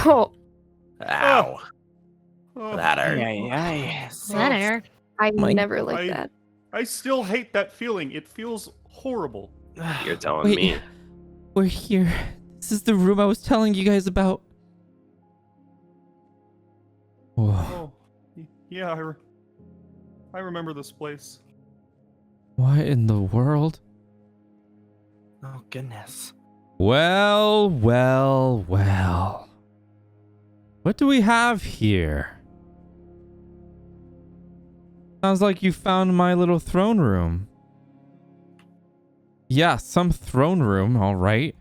Oh, Ow. That hurt. that hurt. I My- never like that. I still hate that feeling. It feels horrible. You're telling Wait, me. we're here. This is the room I was telling you guys about. Whoa. Oh, yeah, I remember this place. What in the world? Oh, goodness. Well. What do we have here? Sounds like you found my little throne room. Yeah, some throne room, all right.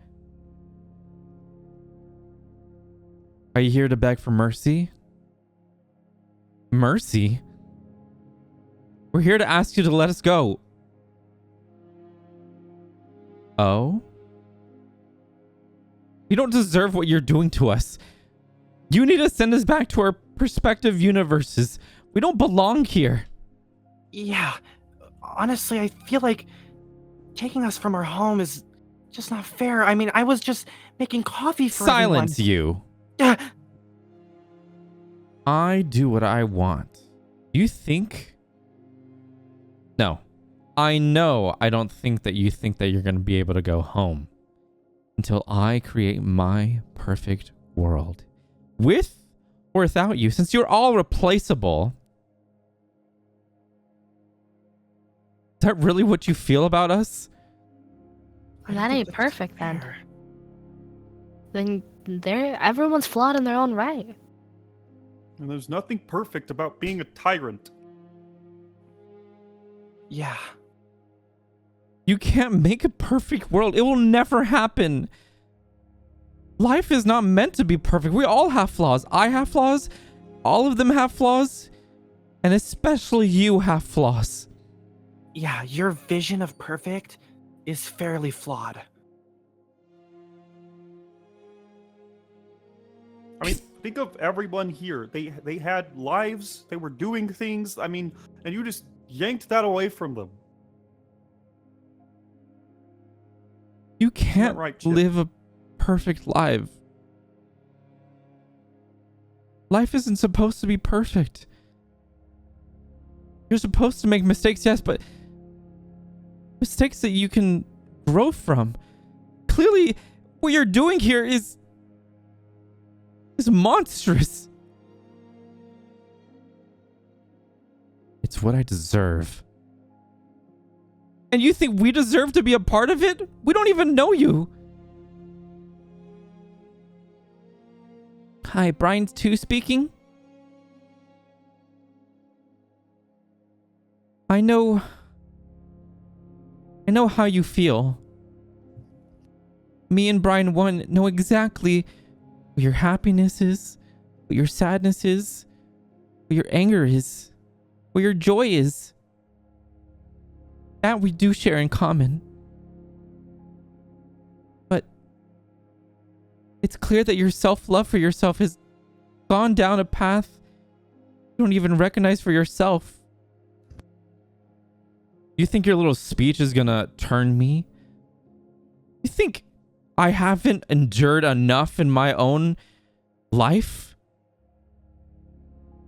Are you here to beg for mercy? Mercy? We're here to ask you to let us go. Oh? We don't deserve what you're doing to us. You need to send us back to our perspective universes. We don't belong here. Yeah. Honestly, I feel like taking us from our home is just not fair. I mean, I was just making coffee for Silence everyone. you. I do what I want. You think? No. I know I don't think that you think that you're going to be able to go home until I create my perfect world. With or without you, since you're all replaceable. Is that really what you feel about us? That ain't perfect then. Then everyone's flawed in their own right. And there's nothing perfect about being a tyrant. Yeah. You can't make a perfect world. It will never happen. Life is not meant to be perfect. We all have flaws. I have flaws. All of them have flaws. And especially you have flaws. Yeah, your vision of perfect is fairly flawed. I mean, think of everyone here. They had lives. They were doing things. I mean, and you just yanked that away from them. You can't right, Chip. live a perfect life. Life isn't supposed to be perfect. You're supposed to make mistakes, yes, but mistakes that you can grow from. Clearly, what you're doing here is monstrous. It's what I deserve. And you think we deserve to be a part of it? We don't even know you. Hi, Brian's 2 speaking. I know how you feel. Me and Brian 1 know exactly what your happiness is, what your sadness is, what your anger is, what your joy is. That we do share in common. But it's clear that your self-love for yourself has gone down a path you don't even recognize for yourself. You think your little speech is gonna turn me? You think I haven't endured enough in my own life?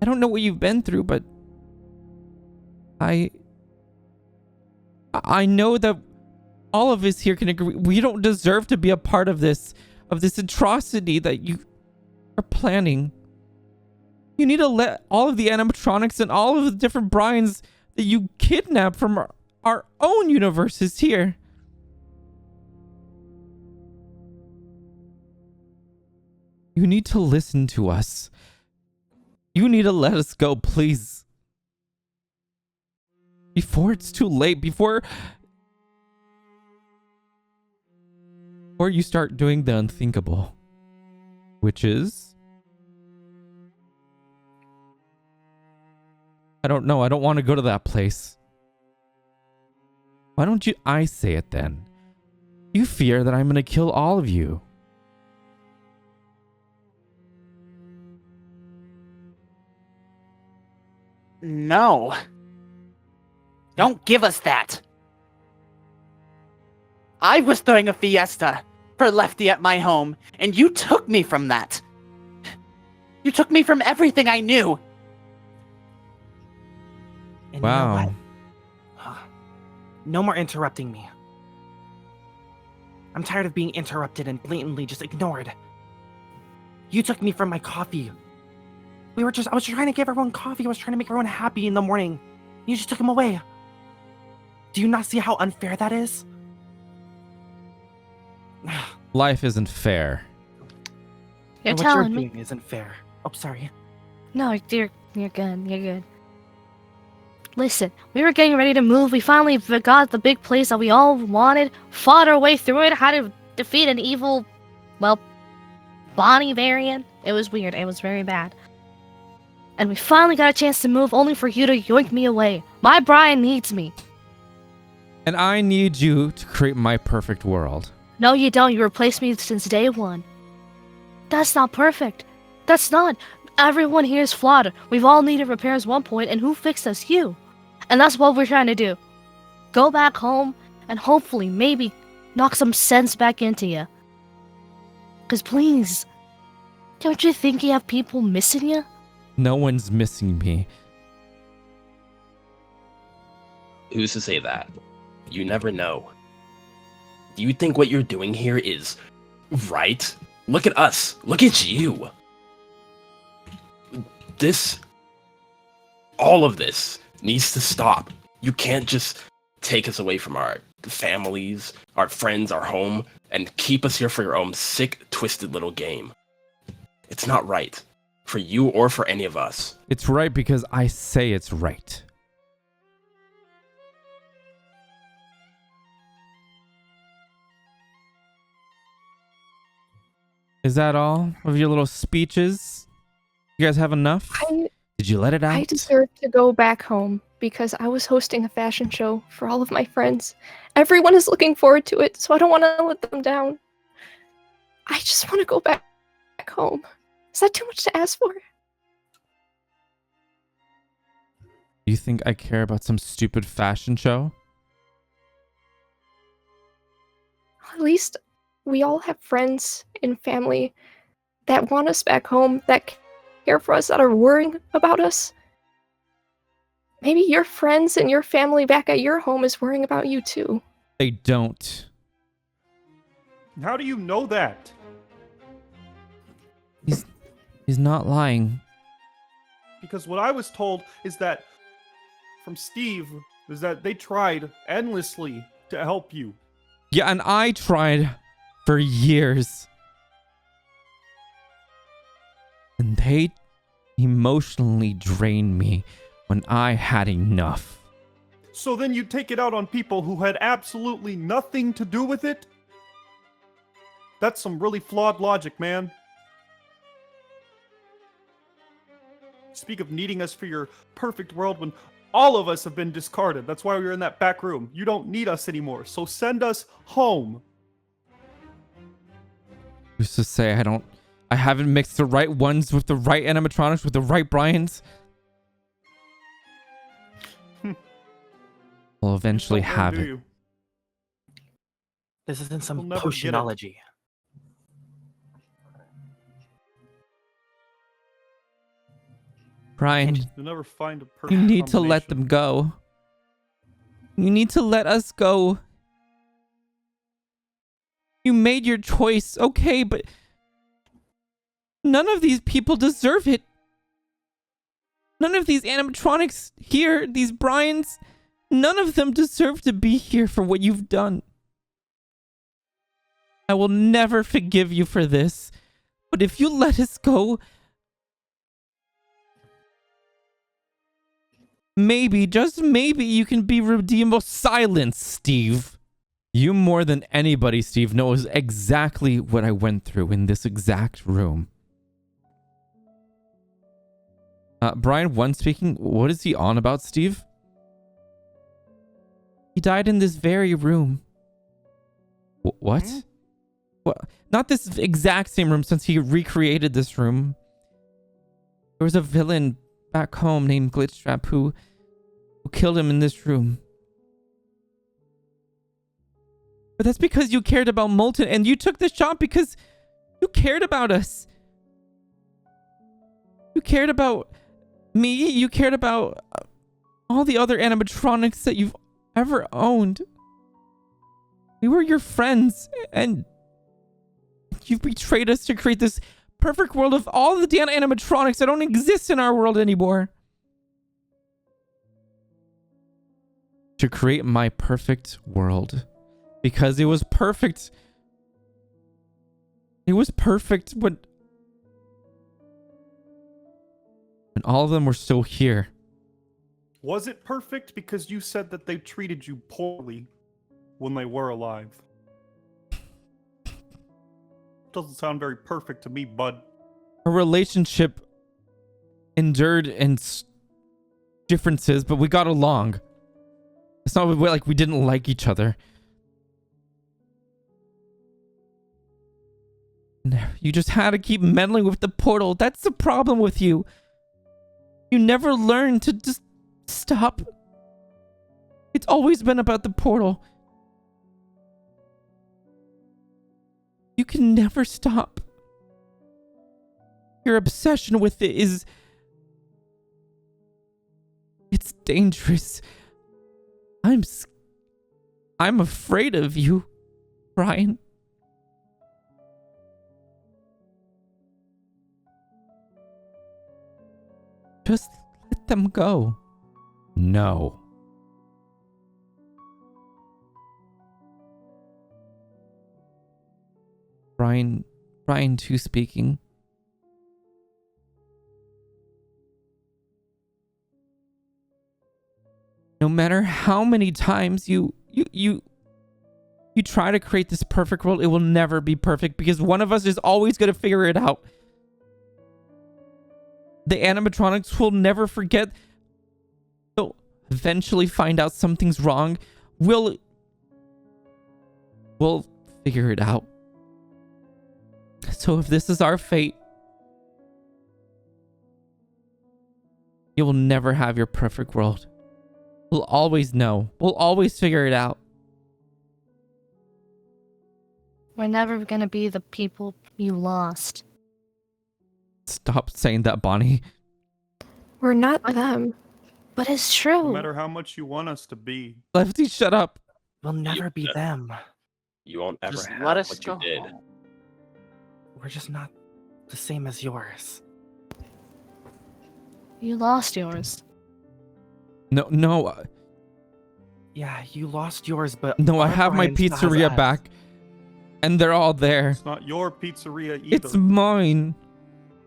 I don't know what you've been through, but I know that all of us here can agree we don't deserve to be a part of this atrocity that you are planning. You need to let all of the animatronics and all of the different Brians that you kidnapped from our own universes here. You need to listen to us. You need to let us go, please. Before it's too late, before you start doing the unthinkable, which is, I don't know. I don't want to go to that place. Why don't I say it then? You fear that I'm going to kill all of you. No. Don't give us that. I was throwing a fiesta. for Lefty at my home, and you took me from that. You took me from everything I knew. And you know Wow. what? No more interrupting me. I'm tired of being interrupted and blatantly just ignored. You took me from my coffee. I was trying to give everyone coffee. I was trying to make everyone happy in the morning. You just took them away. Do you not see how unfair that is? Life isn't fair. You're And what telling you're me. doing isn't fair. Oh, sorry. No, you're good. You're good. Listen, we were getting ready to move. We finally got the big place that we all wanted, fought our way through it, had to defeat an evil, well, Bonnie variant. It was weird. It was very bad. And we finally got a chance to move, only for you to yoink me away. My Brian needs me. And I need you to create my perfect world. No, you don't. You replaced me since day one. That's not perfect. That's not. Everyone here is flawed. We've all needed repairs at one point, and who fixed us? You. And that's what we're trying to do. Go back home, and hopefully, maybe, knock some sense back into you. 'Cause please, don't you think you have people missing you? No one's missing me. Who's to say that? You never know. Do you think what you're doing here is right? Look at us. Look at you. All of this needs to stop. You can't just take us away from our families, our friends, our home, and keep us here for your own sick, twisted little game. It's not right. For you or for any of us. It's right because I say it's right. Is that all of your little speeches? You guys have enough? Did you let it out? I deserve to go back home because I was hosting a fashion show for all of my friends. Everyone is looking forward to it, so I don't want to let them down. I just want to go back home. Is that too much to ask for? You think I care about some stupid fashion show? At least we all have friends and family that want us back home, that care for us, that are worrying about us. Maybe your friends and your family back at your home is worrying about you too. They don't. How do you know that? He's not lying. Because what I was told is that from Steve is that they tried endlessly to help you. Yeah, and I tried for years. And they emotionally drained me when I had enough. So then you take it out on people who had absolutely nothing to do with it? That's some really flawed logic, man. Speak of needing us for your perfect world when all of us have been discarded. That's why we were in that back room. You don't need us anymore, so send us home. Who's to say I haven't mixed the right ones with the right animatronics with the right Bryans? We'll eventually Don't learn, have do it. you? This isn't some We'll never get it. potionology. Brian, You'll never find a perfect you need to let combination. them go. You need to let us go. You made your choice, okay, but none of these people deserve it. None of these animatronics here, these Bryans, none of them deserve to be here for what you've done. I will never forgive you for this, but if you let us go, maybe, just maybe, you can be redeemed. Silence, Steve. You more than anybody, Steve, knows exactly what I went through in this exact room. Brian, one speaking, what is he on about, Steve? He died in this very room. What? Hmm? Well, not this exact same room, since he recreated this room. There was a villain back home named Glitchtrap who killed him in this room. But that's because you cared about Molten, and you took this job because you cared about us. You cared about me. You cared about all the other animatronics that you've ever owned. We were your friends, and you betrayed us to create this perfect world of all the damn animatronics that don't exist in our world anymore. To create my perfect world. Because it was perfect. It was perfect when all of them were still here. Was it perfect? Because you said that they treated you poorly when they were alive. Doesn't sound very perfect to me, bud. Our relationship endured and differences, but we got along. It's not like we didn't like each other. You just had to keep meddling with the portal. That's the problem with you. You never learn to just stop. It's always been about the portal. You can never stop. Your obsession with it is... It's dangerous. I'm afraid of you, Brian. Just let them go. No. Brian 2 speaking. No matter how many times you try to create this perfect world, it will never be perfect because one of us is always going to figure it out. The animatronics will never forget. They'll eventually find out something's wrong. We'll figure it out. So if this is our fate, you will never have your perfect world. We'll always know. We'll always figure it out. We're never gonna be the people you lost. Stop saying that, Bonnie. We're not them. But it's No true. matter how much you want us to be. Lefty, shut up. We'll never be them. You won't ever Just have let us what go you did. home. We're just not the same as yours. You lost yours. No. Yeah, you lost yours, but No, I our have my Brian still has pizzeria us. back. And they're all there. It's not your pizzeria either. It's mine.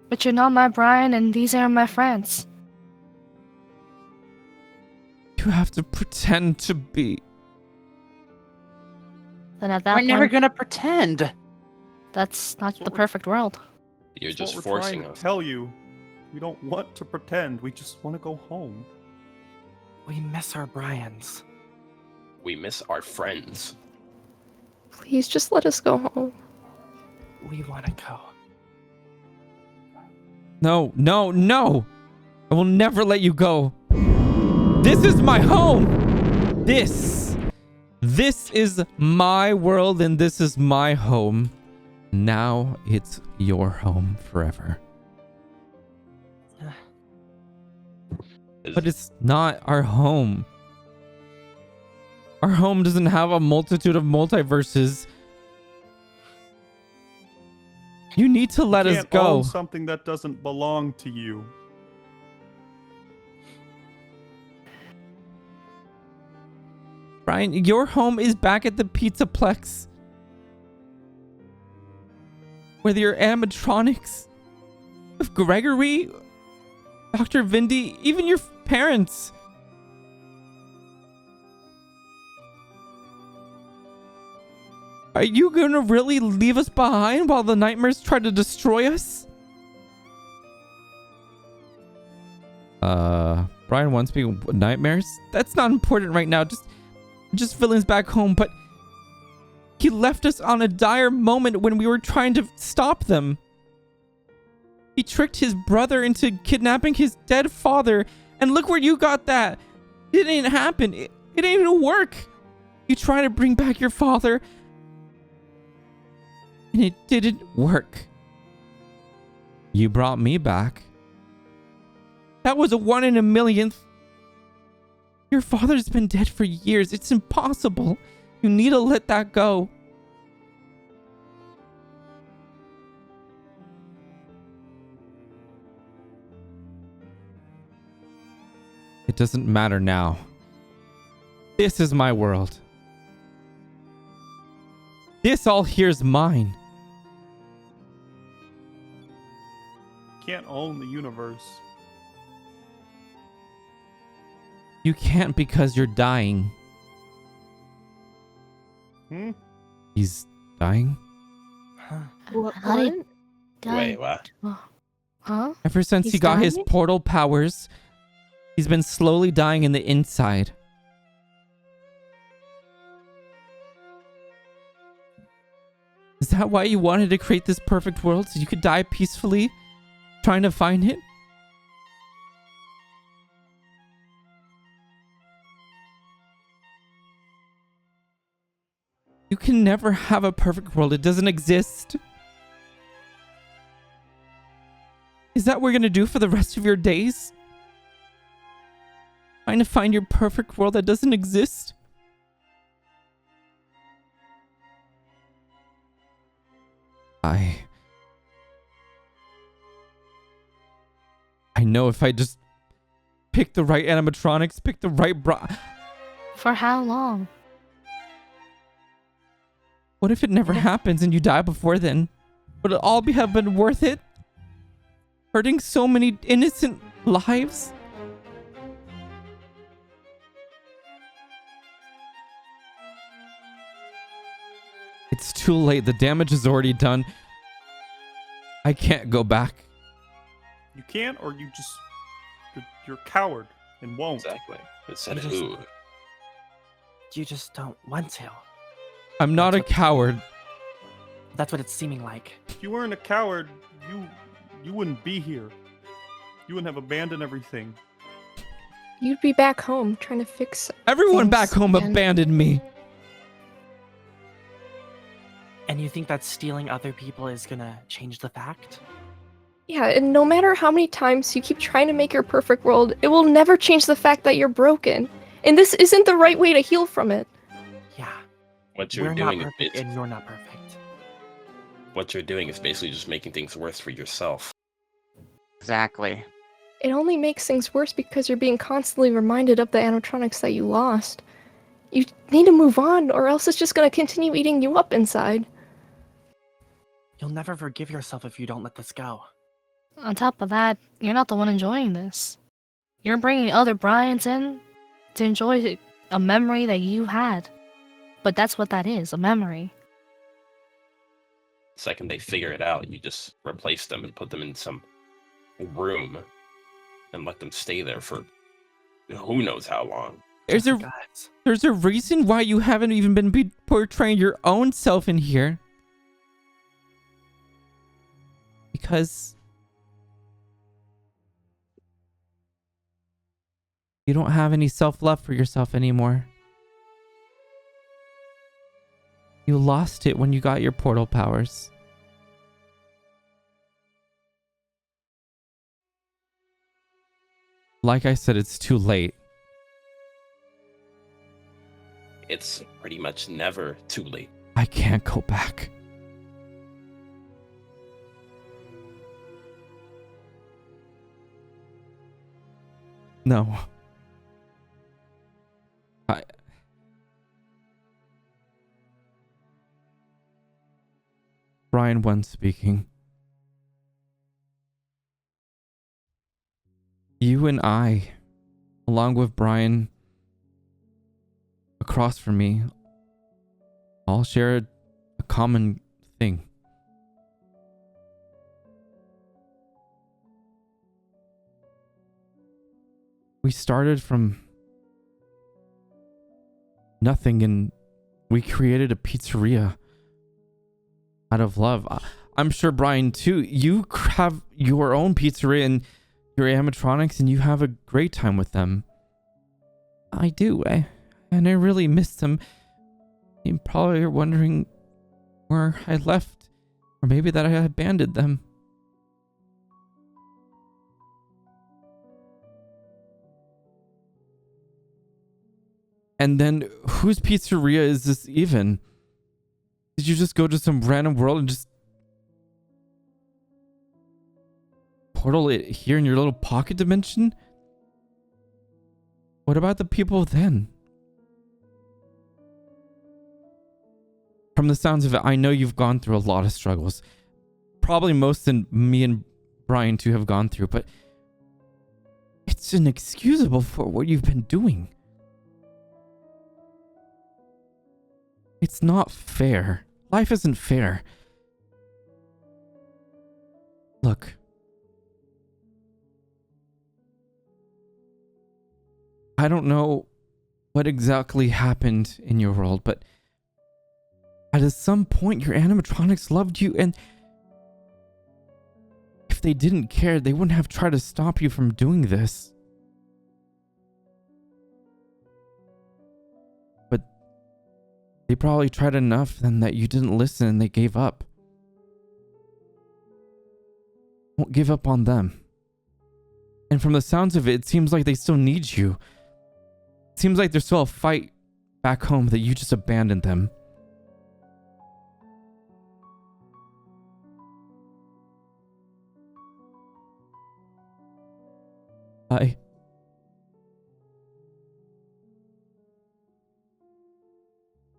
But you're not my Brian, and these are my friends. You have to pretend to be. Then at that We're point, never gonna pretend. that's not So the we're- perfect world. You're That's just what we're forcing trying us. to tell you. We don't want to pretend. We just want to go home. We miss our Brians. We miss our friends. Please just let us go home. We want to go. No. I will never let you go. This is my home. This is my world and this is my home. Now it's your home forever. But it's not our home. Our home doesn't have a multitude of multiverses. You need to let You us can't go. own something that doesn't belong to you. Brian, your home is back at the Pizza Plex. Whether you're animatronics, with Gregory, Dr. Vindy, even your parents. Are you gonna really leave us behind while the nightmares try to destroy us? Brian wants me nightmares? That's not important right now. Just villains back home, but he left us on a dire moment when we were trying to stop them. He tricked his brother into kidnapping his dead father, and look where you got that. It didn't happen. It didn't even work. You try to bring back your father, and it didn't work. You brought me back. That was a 1 in a millionth. Your father's been dead for years. It's impossible. You need to let that go. It doesn't matter now. This is my world. This all here's mine. Can't own the universe. You can't because you're dying. Hmm? He's dying? What? How do you die? Wait, what? Huh? Ever since He's he got his dying? portal powers, he's been slowly dying in the inside. Is that why you wanted to create this perfect world so you could die peacefully, trying to find it? You can never have a perfect world. It doesn't exist. Is that what you're going to do for the rest of your days? Trying to find your perfect world that doesn't exist? I know if I just pick the right animatronics, pick the right For how long? What if it never happens and you die before then? Would it all have been worth it? Hurting so many innocent lives? It's too late. The damage is already done. I can't go back. You can't, or you're a coward and won't. Exactly. It said You just- who. You just don't want to. I'm not a coward. That's what it's seeming like. If you weren't a coward, you wouldn't be here. You wouldn't have abandoned everything. You'd be back home trying to fix. Everyone things back home again. abandoned me. And you think that stealing other people is gonna change the fact? Yeah, and no matter how many times you keep trying to make your perfect world, it will never change the fact that you're broken. And this isn't the right way to heal from it. Yeah. What you're We're doing not is perfect, and you're not perfect. what you're doing is basically just making things worse for yourself. Exactly. It only makes things worse because you're being constantly reminded of the animatronics that you lost. You need to move on, or else it's just gonna continue eating you up inside. You'll never forgive yourself if you don't let this go. On top of that, you're not the one enjoying this. You're bringing other Bryans in to enjoy a memory that you had. But that's what that is, a memory. Second they figure it out, you just replace them and put them in some room and let them stay there for who knows how long. There's a Guys, there's a reason why you haven't even been portraying your own self in here. Because you don't have any self-love for yourself anymore. You lost it when you got your portal powers. Like I said, it's too late. It's pretty much never too late. I can't go back. No. Brian One speaking. You and I, along with Brian across from me, all share a common thing. We started from nothing and we created a pizzeria out of love. I'm sure, Brian, too, you have your own pizzeria and your animatronics and you have a great time with them. I do, and I really miss them. You probably are wondering where I left Or maybe that I abandoned them. And then, whose pizzeria is this even? Did you just go to some random world and just portal it here in your little pocket dimension? What about the people then? From the sounds of it, I know you've gone through a lot of struggles. Probably most than me and Brian too have gone through, but it's inexcusable for what you've been doing. It's not fair. Life isn't fair. Look. I don't know what exactly happened in your world, but at some point your animatronics loved you, and if they didn't care, they wouldn't have tried to stop you from doing this. But they probably tried enough then that you didn't listen and they gave up. Don't give up on them. And from the sounds of it, it seems like they still need you. It seems like there's still a fight back home that you just abandoned them.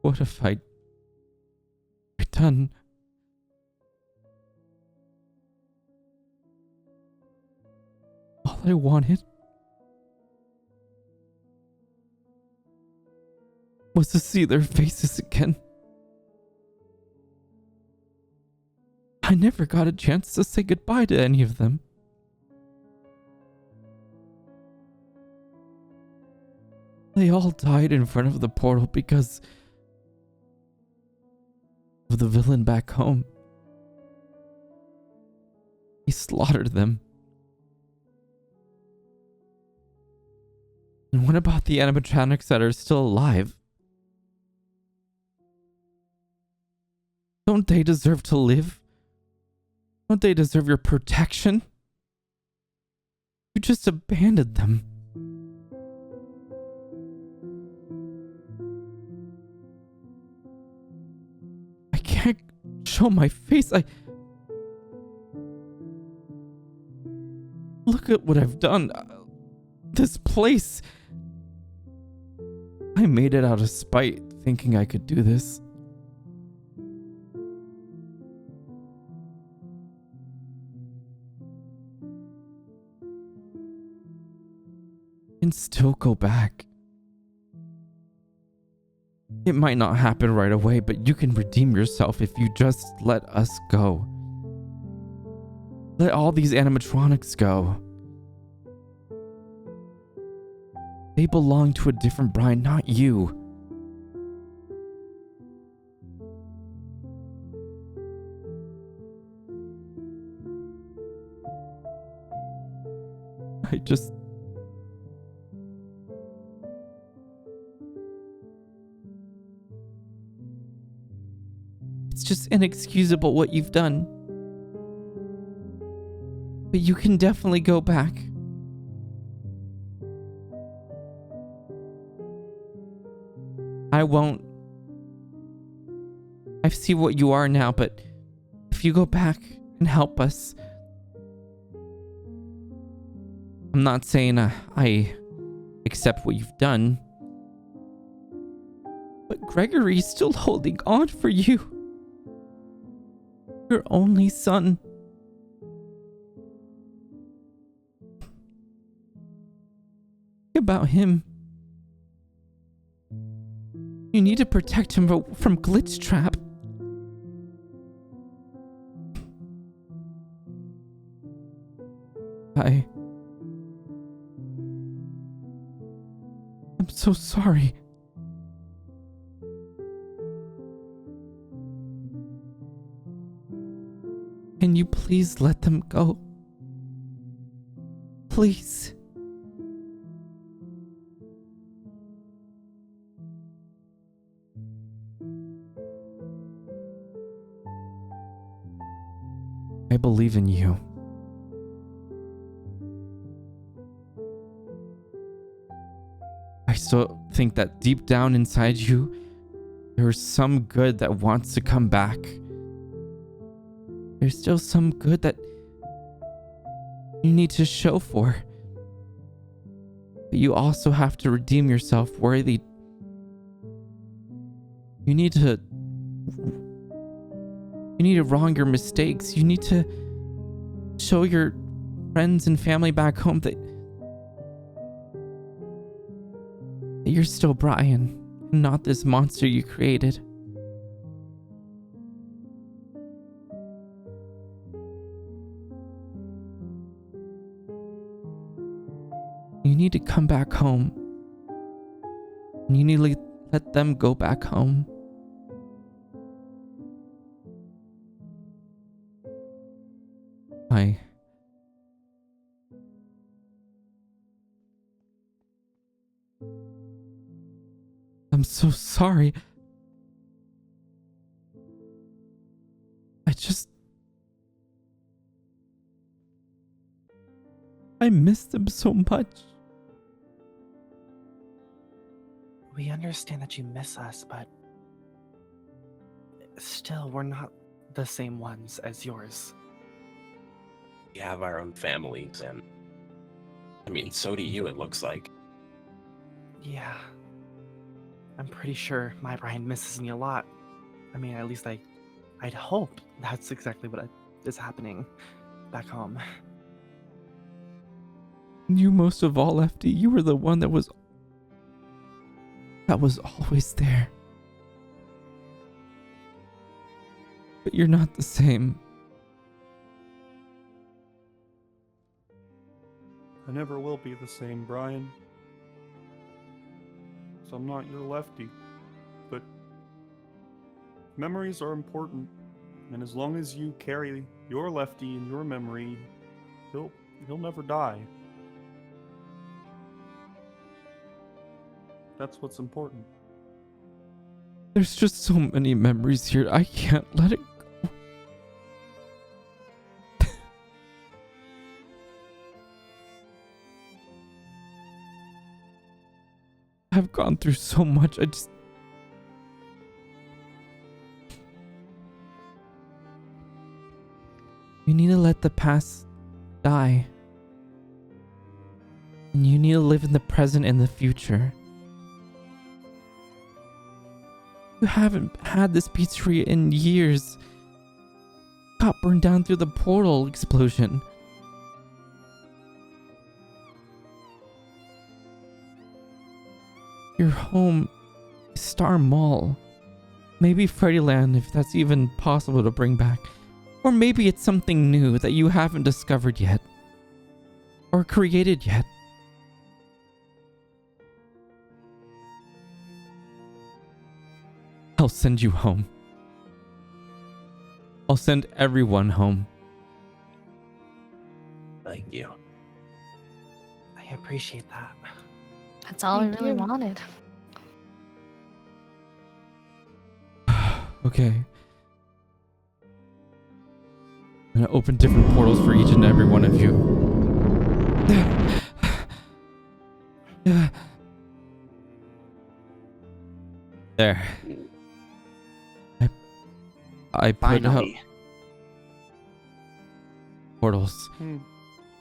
What have I done? All I wanted was to see their faces again. I never got a chance to say goodbye to any of them. They all died in front of the portal because of the villain back home. He slaughtered them. And what about the animatronics that are still alive? Don't they deserve to live? Don't they deserve your protection? You just abandoned them. I can't show my face. Look at what I've done. This place. I made it out of spite, thinking I could do this. I can still go back. It might not happen right away, but you can redeem yourself if you just let us go. Let all these animatronics go. They belong to a different Brian, not you. It's just inexcusable what you've done. But you can definitely go back. I won't. I see what you are now, but if you go back and help us, I'm not saying I accept what you've done, but Gregory's still holding on for you. Your only son. Think about him. You need to protect him from Glitch Trap. I'm so sorry. Can you please let them go? Please. I believe in you. I still think that deep down inside you, there's some good that wants to come back. There's still some good that you need to show for. But you also have to redeem yourself worthy. You need to wrong your mistakes. You need to show your friends and family back home that you're still Brian, and not this monster you created. You need to come back home. And you need to let them go back home. I'm so sorry. I missed them so much. We understand that you miss us, but still, we're not the same ones as yours. We have our own families, and I mean, so do you, it looks like. Yeah. I'm pretty sure my Brian misses me a lot. I mean, at least I'd hope that's exactly what is happening back home. You most of all, Lefty. You were the one that was always there. But you're not the same. I never will be the same, Brian. So I'm not your Lefty. But memories are important. And as long as you carry your Lefty in your memory, he'll never die. That's what's important. There's just so many memories here. I can't let it go. I've gone through so much. You need to let the past die. And you need to live in the present and the future. You haven't had this pizzeria in years. Got burned down through the portal explosion. Your home is Star Mall. Maybe Freddyland, if that's even possible to bring back. Or maybe it's something new that you haven't discovered yet. Or created yet. I'll send you home. I'll send everyone home. Thank you. I appreciate that. That's all I Thank really you. wanted. Okay. I'm gonna open different portals for each and every one of you. There. I put out Finally. portals.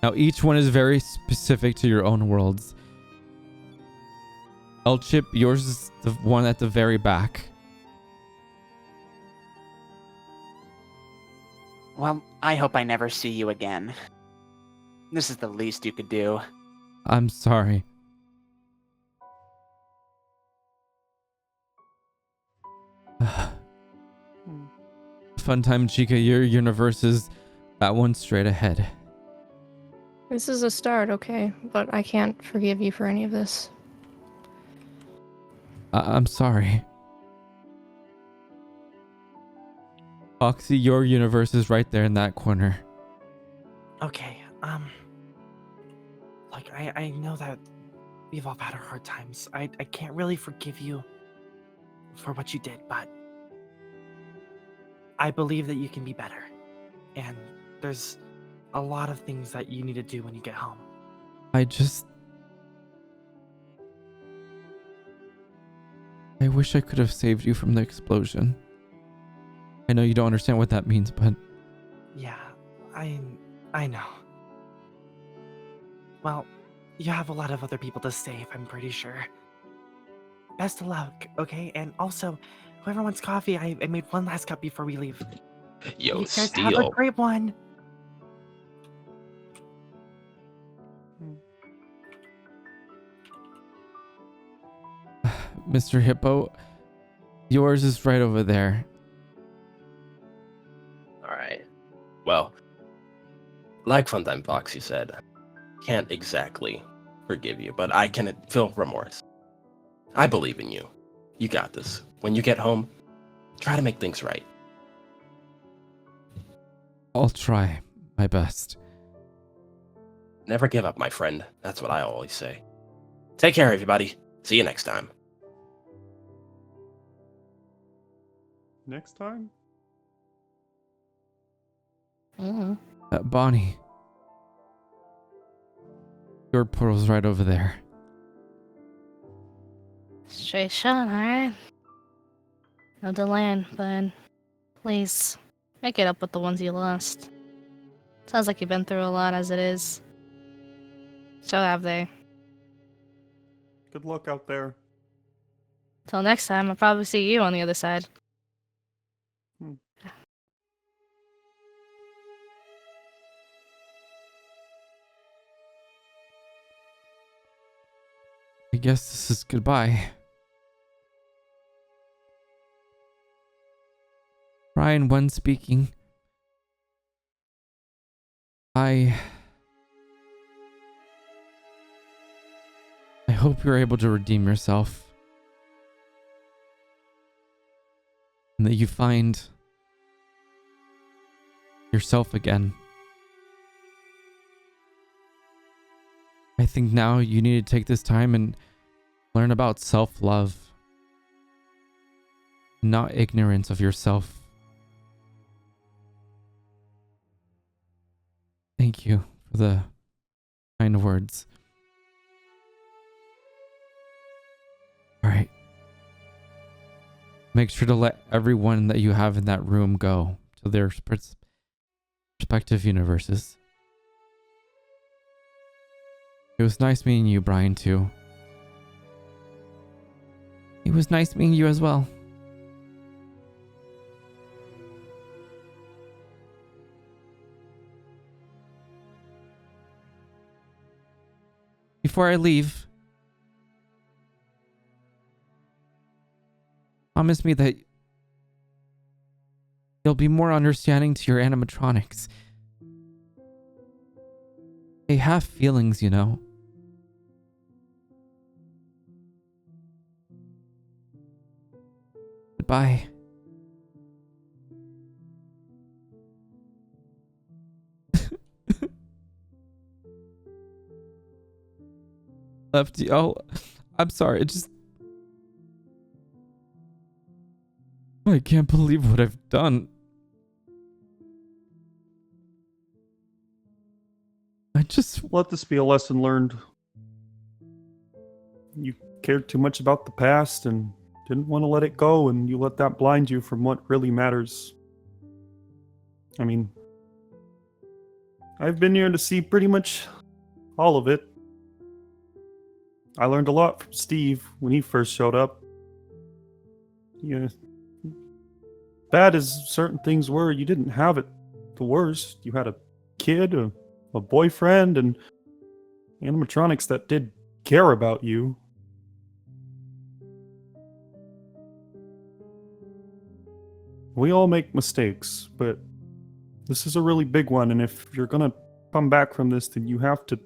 Now each one is very specific to your own worlds. L-Chip, yours is the one at the very back. Well, I hope I never see you again. This is the least you could do. I'm sorry. Fun time, Chica. Your universe is that one straight ahead. This is a start, okay, but I can't forgive you for any of this. I'm sorry. Foxy, your universe is right there in that corner. Okay, like, I know that we've all had our hard times. I can't really forgive you for what you did, but I believe that you can be better. And There's a lot of things that you need to do when you get home. I wish I could have saved you from the explosion. I know you don't understand what that means, but Yeah, I know. Well, you have a lot of other people to save, I'm pretty sure. Best of luck, okay? And also, whoever wants coffee, I made one last cup before we leave. Yo, You guys have a Steel. great one. Mr. Hippo, yours is right over there. All right. Well, like Funtime Foxy said, can't exactly forgive you, but I can feel remorse. I believe in you. You got this. When you get home, try to make things right. I'll try my best. Never give up, my friend. That's what I always say. Take care, everybody. See you next time. Next time? Bonnie, your portal's right over there. Straight shot, alright? No delaying, but please, make it up with the ones you lost. Sounds like you've been through a lot as it is. So have they. Good luck out there. Till next time, I'll probably see you on the other side. I guess this is goodbye. Ryan, when speaking, I hope you're able to redeem yourself. And that you find yourself again. I think now you need to take this time and learn about self-love. Not ignorance of yourself. Thank you for the kind words. Alright. Make sure to let everyone that you have in that room go to their respective universes. It was nice meeting you, Brian, too. It was nice meeting you as well. Before I leave, promise me that you'll be more understanding to your animatronics. They have feelings, you know. Goodbye. Lefty, oh, I'm sorry. I can't believe what I've done. Let this be a lesson learned. You cared too much about the past and didn't want to let it go, and you let that blind you from what really matters. I mean, I've been here to see pretty much all of it. I learned a lot from Steve when he first showed up. Yeah. Bad as certain things were, you didn't have it the worst. You had a kid, a boyfriend, and animatronics that did care about you. We all make mistakes, but this is a really big one, and if you're gonna come back from this, then you have to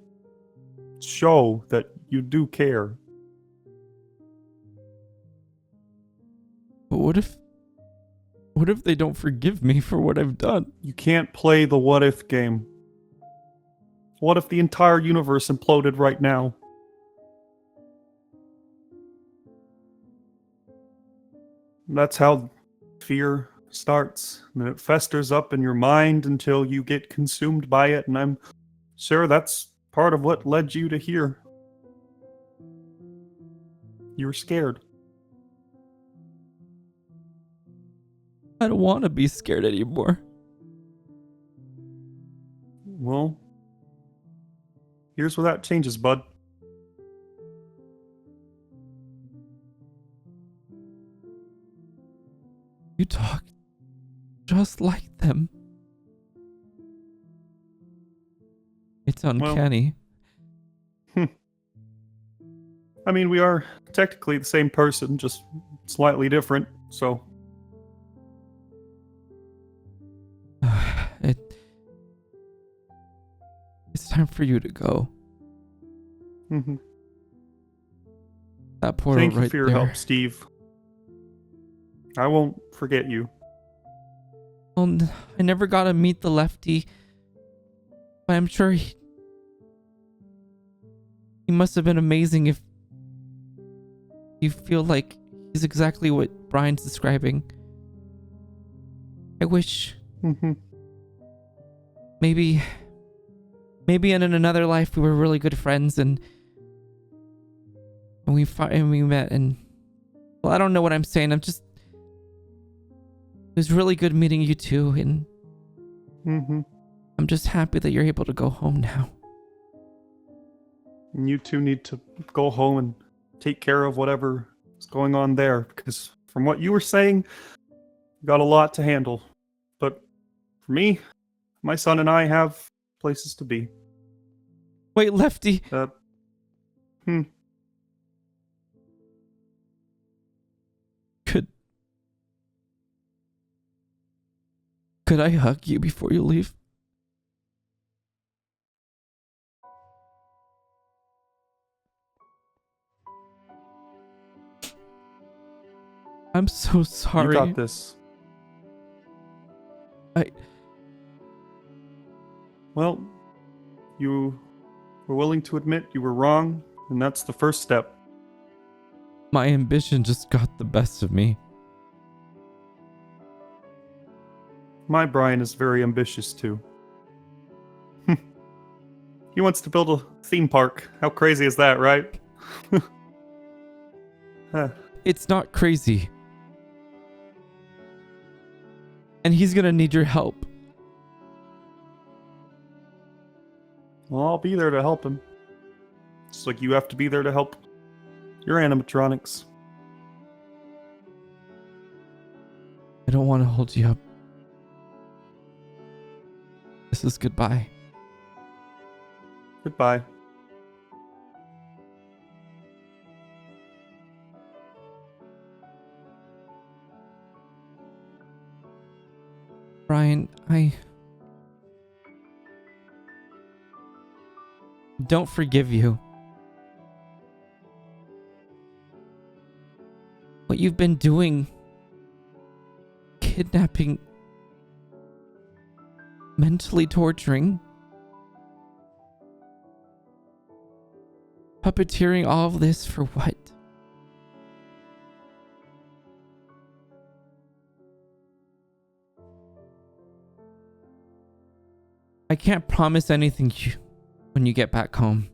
show that you do care. But what if they don't forgive me for what I've done? You can't play the what if game. What if the entire universe imploded right now? That's how fear starts, and then it festers up in your mind until you get consumed by it, and I'm sure that's part of what led you to here. You were scared. I don't want to be scared anymore. Well, here's where that changes, bud. You talk just like them. It's uncanny. I mean, we are technically the same person, just slightly different, so... It's time for you to go. Mm-hmm. That portal Thank you right for your there. help, Steve. I won't forget you. Well, I never got to meet the lefty, but I'm sure he must have been amazing if you feel like he's exactly what Brian's describing. I wish Mm-hmm. maybe in another life we were really good friends and we met, and well, I don't know what I'm saying. It was really good meeting you too, and Mm-hmm. I'm just happy that you're able to go home now. And you two need to go home and take care of whatever is going on there, because from what you were saying, you got a lot to handle. But for me, my son and I have places to be. Wait, Lefty. Could I hug you before you leave? I'm so sorry. You got this. Well, you were willing to admit you were wrong, and that's the first step. My ambition just got the best of me. My Brian is very ambitious too. He wants to build a theme park. How crazy is that, right? It's not crazy. And he's gonna need your help. Well, I'll be there to help him. Just like you have to be there to help your animatronics. I don't want to hold you up. This is goodbye. Goodbye. Brian, I don't forgive you. What you've been doing, kidnapping, mentally torturing, puppeteering all of this for what? I can't promise anything when you get back home.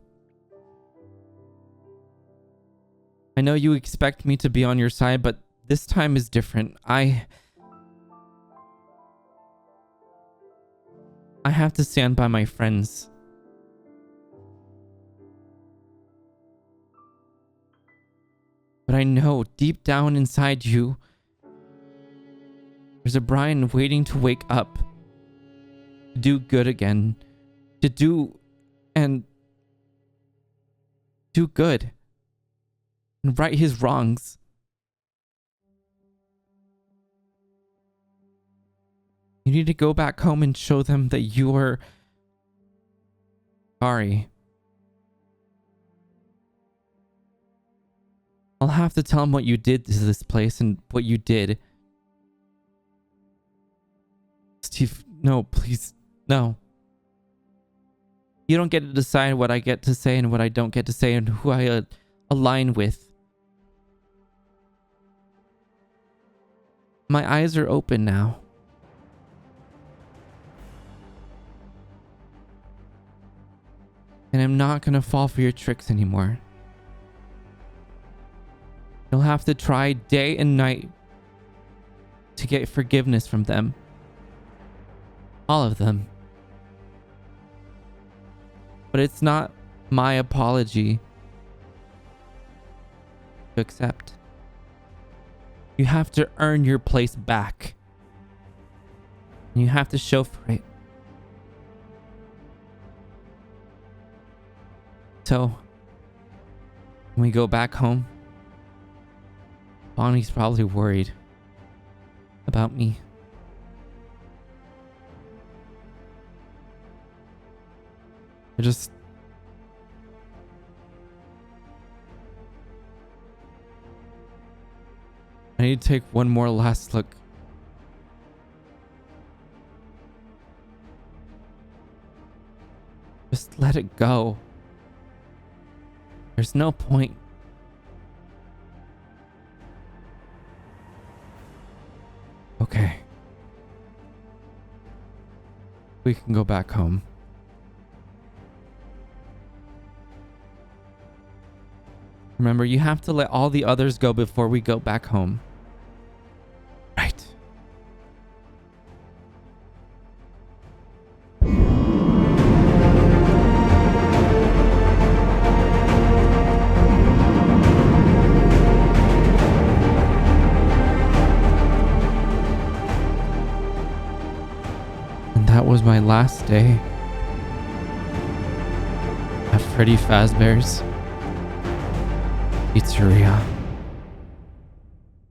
I know you expect me to be on your side, but this time is different. I have to stand by my friends. But I know deep down inside you, there's a Brian waiting to wake up, to do good again, to do good and right his wrongs. You need to go back home and show them that you are sorry. I'll have to tell them what you did to this place and what you did. Steve, no, please, no. You don't get to decide what I get to say and what I don't get to say and who I align with. My eyes are open now. And I'm not gonna fall for your tricks anymore. You'll have to try day and night to get forgiveness from them. All of them. But it's not my apology to accept. You have to earn your place back. And you have to show for it. So, when we go back home, Bonnie's probably worried about me. I need to take one more last look. Just let it go. There's no point. Okay. We can go back home. Remember, you have to let all the others go before we go back home. Right. And that was my last day at Freddy Fazbear's Pizzeria.